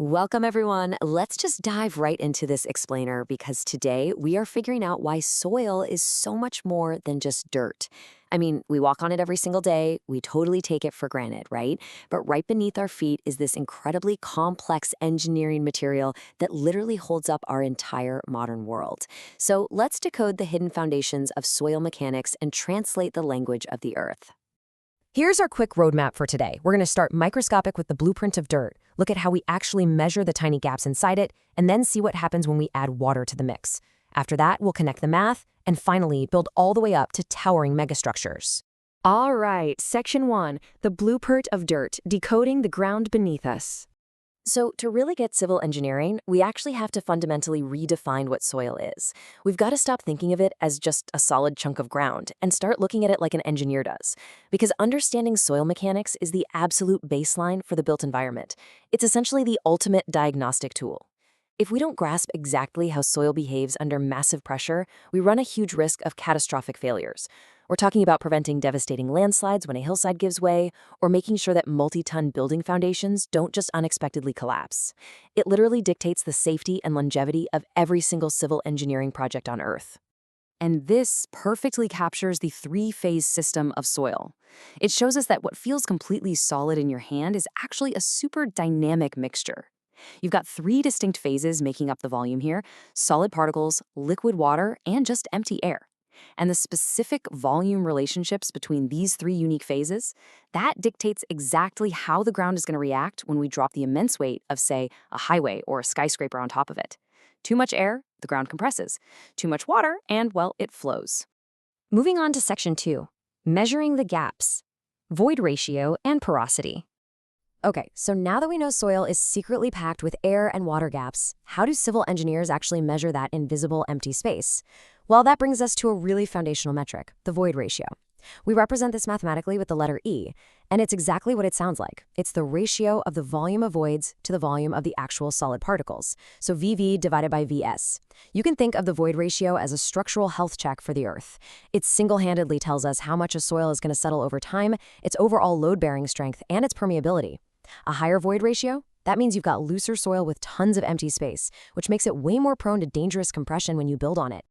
Welcome, everyone. Let's just dive right into this explainer because today we are figuring out why soil is so much more than just dirt. I mean, we walk on it every single day. We totally take it for granted, right? But right beneath our feet is this incredibly complex engineering material that literally holds up our entire modern world. So let's decode the hidden foundations of soil mechanics and translate the language of the earth. Here's our quick roadmap for today. We're going to start microscopic with the blueprint of dirt, look at how we actually measure the tiny gaps inside it, and then see what happens when we add water to the mix. After that, we'll connect the math, and finally, build all the way up to towering megastructures. All right, Section 1, the blueprint of dirt, decoding the ground beneath us. So, to really get civil engineering, we actually have to fundamentally redefine what soil is. We've got to stop thinking of it as just a solid chunk of ground and start looking at it like an engineer does. Because understanding soil mechanics is the absolute baseline for the built environment. It's essentially the ultimate diagnostic tool. If we don't grasp exactly how soil behaves under massive pressure, we run a huge risk of catastrophic failures. We're talking about preventing devastating landslides when a hillside gives way, or making sure that multi-ton building foundations don't just unexpectedly collapse. It literally dictates the safety and longevity of every single civil engineering project on Earth. And this perfectly captures the three-phase system of soil. It shows us that what feels completely solid in your hand is actually a super dynamic mixture. You've got three distinct phases making up the volume here: solid particles, liquid water, and just empty air. And the specific volume relationships between these three unique phases, that dictates exactly how the ground is going to react when we drop the immense weight of, say, a highway or a skyscraper on top of it. Too much air, the ground compresses. Too much water, and, well, it flows. Moving on to Section 2, measuring the gaps, void ratio, and porosity. Okay, so now that we know soil is secretly packed with air and water gaps, how do civil engineers actually measure that invisible empty space? Well, that brings us to a really foundational metric, the void ratio. We represent this mathematically with the letter E, and it's exactly what it sounds like. It's the ratio of the volume of voids to the volume of the actual solid particles, so VV divided by VS. You can think of the void ratio as a structural health check for the Earth. It single-handedly tells us how much a soil is going to settle over time, its overall load-bearing strength, and its permeability. A higher void ratio? That means you've got looser soil with tons of empty space, which makes it way more prone to dangerous compression when you build on it.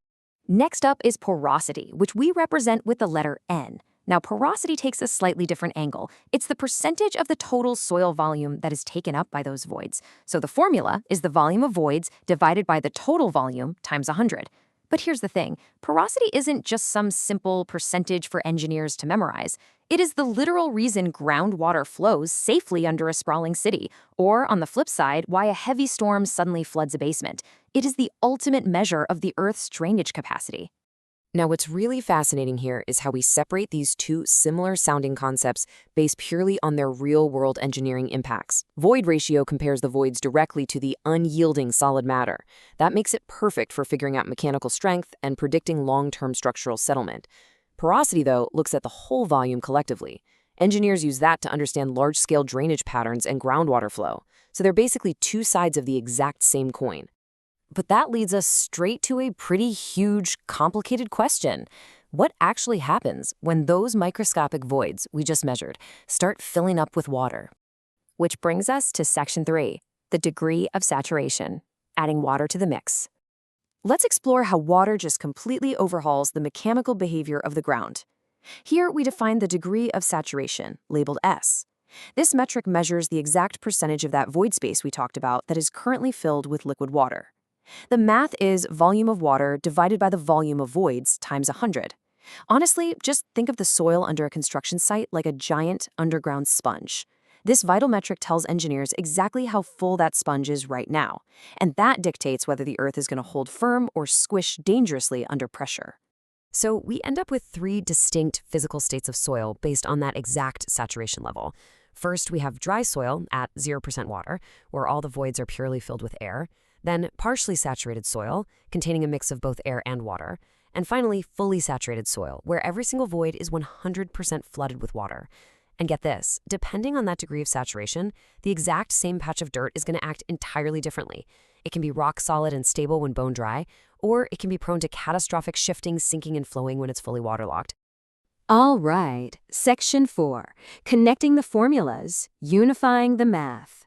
Next up is porosity, which we represent with the letter N. Now, porosity takes a slightly different angle. It's the percentage of the total soil volume that is taken up by those voids. So the formula is the volume of voids divided by the total volume times 100. But here's the thing, porosity isn't just some simple percentage for engineers to memorize. It is the literal reason groundwater flows safely under a sprawling city, or on the flip side, why a heavy storm suddenly floods a basement. It is the ultimate measure of the Earth's drainage capacity. Now, what's really fascinating here is how we separate these two similar-sounding concepts based purely on their real-world engineering impacts. Void ratio compares the voids directly to the unyielding solid matter. That makes it perfect for figuring out mechanical strength and predicting long-term structural settlement. Porosity, though, looks at the whole volume collectively. Engineers use that to understand large-scale drainage patterns and groundwater flow. So they're basically two sides of the exact same coin. But that leads us straight to a pretty huge, complicated question. What actually happens when those microscopic voids we just measured start filling up with water? Which brings us to Section 3, the degree of saturation, adding water to the mix. Let's explore how water just completely overhauls the mechanical behavior of the ground. Here we define the degree of saturation, labeled S. This metric measures the exact percentage of that void space we talked about that is currently filled with liquid water. The math is volume of water divided by the volume of voids times 100. Honestly, just think of the soil under a construction site like a giant underground sponge. This vital metric tells engineers exactly how full that sponge is right now, and that dictates whether the Earth is going to hold firm or squish dangerously under pressure. So we end up with three distinct physical states of soil based on that exact saturation level. First, we have dry soil at 0% water, where all the voids are purely filled with air. Then partially saturated soil, containing a mix of both air and water. And finally, fully saturated soil, where every single void is 100% flooded with water. And get this, depending on that degree of saturation, the exact same patch of dirt is going to act entirely differently. It can be rock solid and stable when bone dry, or it can be prone to catastrophic shifting, sinking, and flowing when it's fully waterlogged. All right, Section 4, connecting the formulas, unifying the math.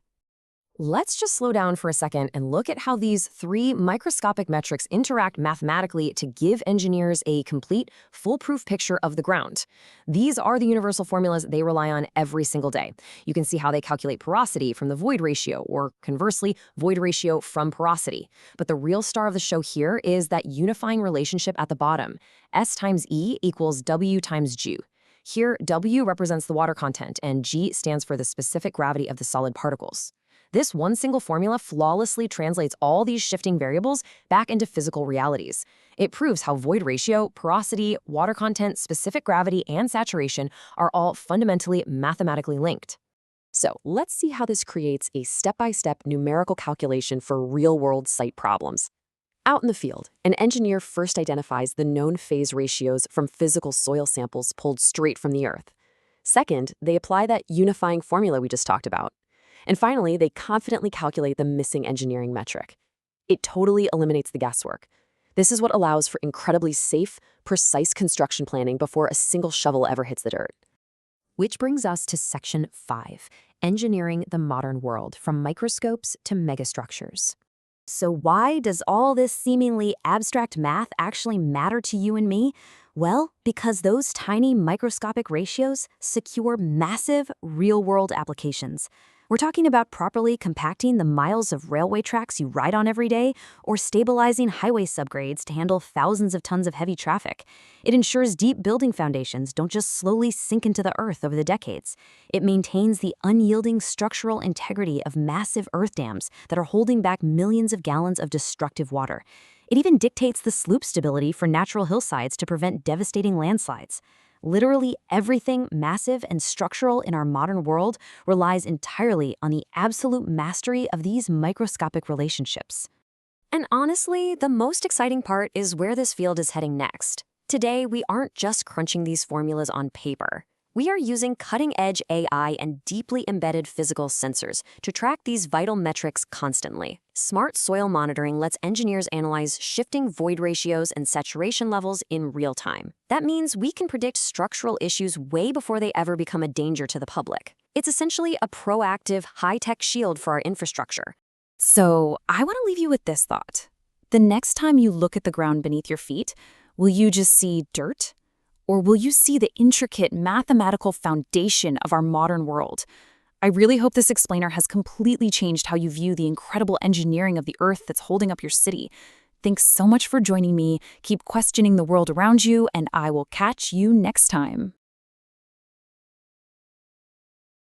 Let's just slow down for a second and look at how these three microscopic metrics interact mathematically to give engineers a complete, foolproof picture of the ground. These are the universal formulas they rely on every single day. You can see how they calculate porosity from the void ratio, or conversely, void ratio from porosity. But the real star of the show here is that unifying relationship at the bottom. S times E equals W times G. Here, W represents the water content, and G stands for the specific gravity of the solid particles. This one single formula flawlessly translates all these shifting variables back into physical realities. It proves how void ratio, porosity, water content, specific gravity, and saturation are all fundamentally mathematically linked. So let's see how this creates a step-by-step numerical calculation for real-world site problems. Out in the field, an engineer first identifies the known phase ratios from physical soil samples pulled straight from the earth. Second, they apply that unifying formula we just talked about. And finally, they confidently calculate the missing engineering metric. It totally eliminates the guesswork. This is what allows for incredibly safe, precise construction planning before a single shovel ever hits the dirt. Which brings us to Section 5, Engineering the Modern World, from Microscopes to Megastructures. So why does all this seemingly abstract math actually matter to you and me? Well, because those tiny microscopic ratios secure massive, real-world applications. We're talking about properly compacting the miles of railway tracks you ride on every day, or stabilizing highway subgrades to handle thousands of tons of heavy traffic. It ensures deep building foundations don't just slowly sink into the earth over the decades. It maintains the unyielding structural integrity of massive earth dams that are holding back millions of gallons of destructive water. It even dictates the slope stability for natural hillsides to prevent devastating landslides. Literally everything massive and structural in our modern world relies entirely on the absolute mastery of these microscopic relationships. And honestly, the most exciting part is where this field is heading next. Today, we aren't just crunching these formulas on paper. We are using cutting-edge AI and deeply embedded physical sensors to track these vital metrics constantly. Smart soil monitoring lets engineers analyze shifting void ratios and saturation levels in real time. That means we can predict structural issues way before they ever become a danger to the public. It's essentially a proactive, high-tech shield for our infrastructure. So, I want to leave you with this thought. The next time you look at the ground beneath your feet, will you just see dirt? Or will you see the intricate mathematical foundation of our modern world? I really hope this explainer has completely changed how you view the incredible engineering of the earth that's holding up your city. Thanks so much for joining me. Keep questioning the world around you, and I will catch you next time.